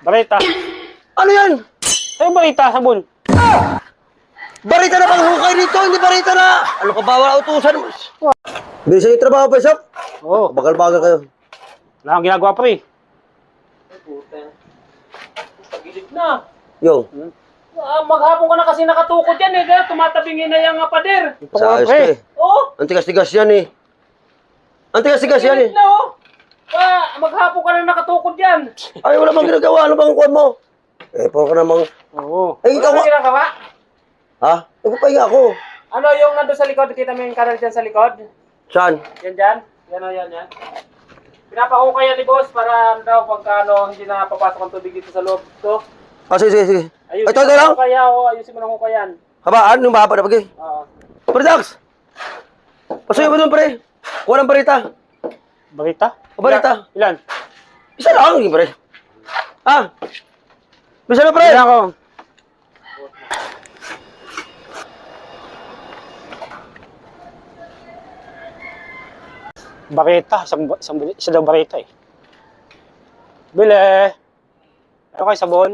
Barita. Ano yan? Sa'yo barita, sabon. Barita na bang hukay dito? Hindi barita na. Ano ka bawal utusan mo? Bilisan yung trabaho, Pesok. Oo. Bagal-bagal kayo. Wala kang ginagawa pre. Pagilid na. Yo, Maghapon ka na kasi nakatukod yan eh. Kaya tumatabingin na yung pader. sa ayos ka eh. Oh, Ang tigas-tigas yan eh. Ang tigas-tigas yan eh. pagilid na oh. Maghapon ka na nakatukod yan. Ay, wala bang ginagawa. Ano bang kuwan mo? Eh, po ka namang... Oo. Ay, ikaw Ano nga. ginagawa? Ha? Nagpapahinga ako. Ano yung nandun sa likod? Kita mo yung kanal dyan sa likod? Saan? Yan dyan? Yan o, yan. Pinapahukay yan ni boss para daw pagka hindi na papasok ang tubig dito sa loob. Ito. Ah, sige. Ay, ito lang. Kaya ayusin mo ng hukayan. Habaan, yung mahaba na bagay. Oo. Pre, Dax! Pasuyo mo doon, pre. Kuha ng barita. Barita? Barita. Ilan? Isa lang, yung pre. Ah! Bisa na, pre. Ilan ako? Barita. Isa daw barita eh. Bili. Ano kayo sabon?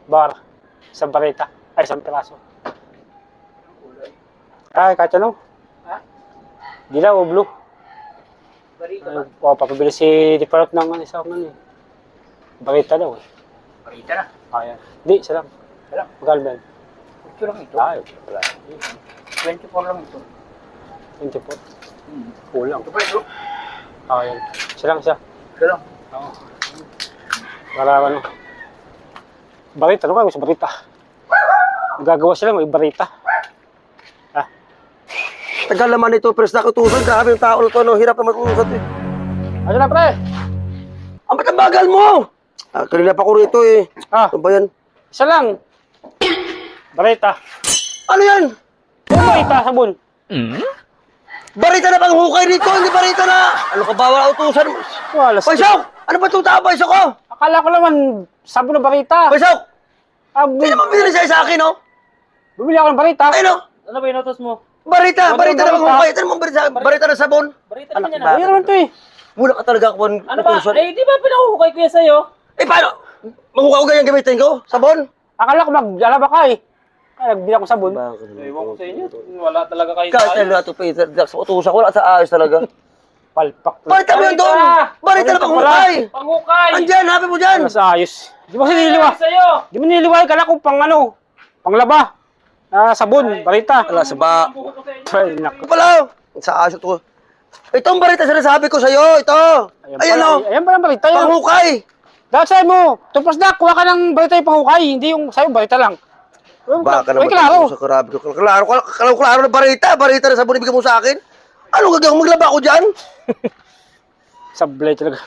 Bar. Isang barita. Ay, isang piraso. Ay, kahit ano. Ha? Dilaw o blue. Barito ba? O, papabili si Deparot ng isang ano eh. Barita daw eh. Barita na. Ayan. Di, isa lang. Wala. Magkano ba yan? Ito lang ito. Ay, wala. 24 lang ito. 24. Kulang. Ito pa ito. Ayan. Isa lang, isa. Ito lang. Oo. Para ano. Barita, ano ka? Gusto barita. Nagagawa sila, may barita. Ah, Tagal naman ito, pre. Nakutusan. Grabe yung tao na to, no? Hirap na matutusan eh. ano na pre? Ang ba't ang bagal mo? Ah, kanina pa ko rito eh. Ah, Ano ba yan? isa lang. Barita. Ano yan? Ano barita, sabon? Barita na bang hukay dito? Hindi barita na. Ano ka bawal utusan mo? Wala. Pesok! Ano ba itong tao, Pesok ko? Akala ko naman, sabon na barita. Pesok! Ah, Hindi naman binili siya sa akin, no? bumili ako ng barita. Ayun, no? Ano ba inutos mo? Barita! Ano Barita na bang barita? hukay? Ito naman barita na sabon. Barita Anak naman yan ba? ah. Ayun naman to eh. Mula ka talaga kung Ano ba? utusan. Ay, di ba pinahuhukay ko yan sa'yo? Eh, paano? Makuha ko ganyan gamitin ko? Sabon? Akala ko maglalaba ka eh. Kaya nagbili ako sabon. Ewan ko sa inyo. Wala talaga kayo Kahit talaga ito, Peter. Dax, utusan ko wala sa ayos talaga. Palpak. Barita mo yun doon! Barita na bang hukay! Panghukay! Andyan, happy mo dyan! Mas ayos. Di mo siniliwa. Sa'yo! Di mo niliwa. Kala ko pang ano. Panglaba. Sabon. Barita. Wala, sa ba? Ang buhok ko sa inyo. Ay, naku. Pala! Sa ayos ito. Itong barita sinasabi ko sa'yo, ito! Ayan pala, o! Ayan pala ang barita. Ayan. Panghukay! Dahil sa'yo mo, tupos na, kuha ka ng barita yung panghukay, hindi yung sa'yo, barita lang. Baka Uy, naman klaro. sa karabi ko. Klaro na barita. Barita na sabon ibigay mo sa akin. Ano gagawin? Maglaba ko dyan? Sablay talaga.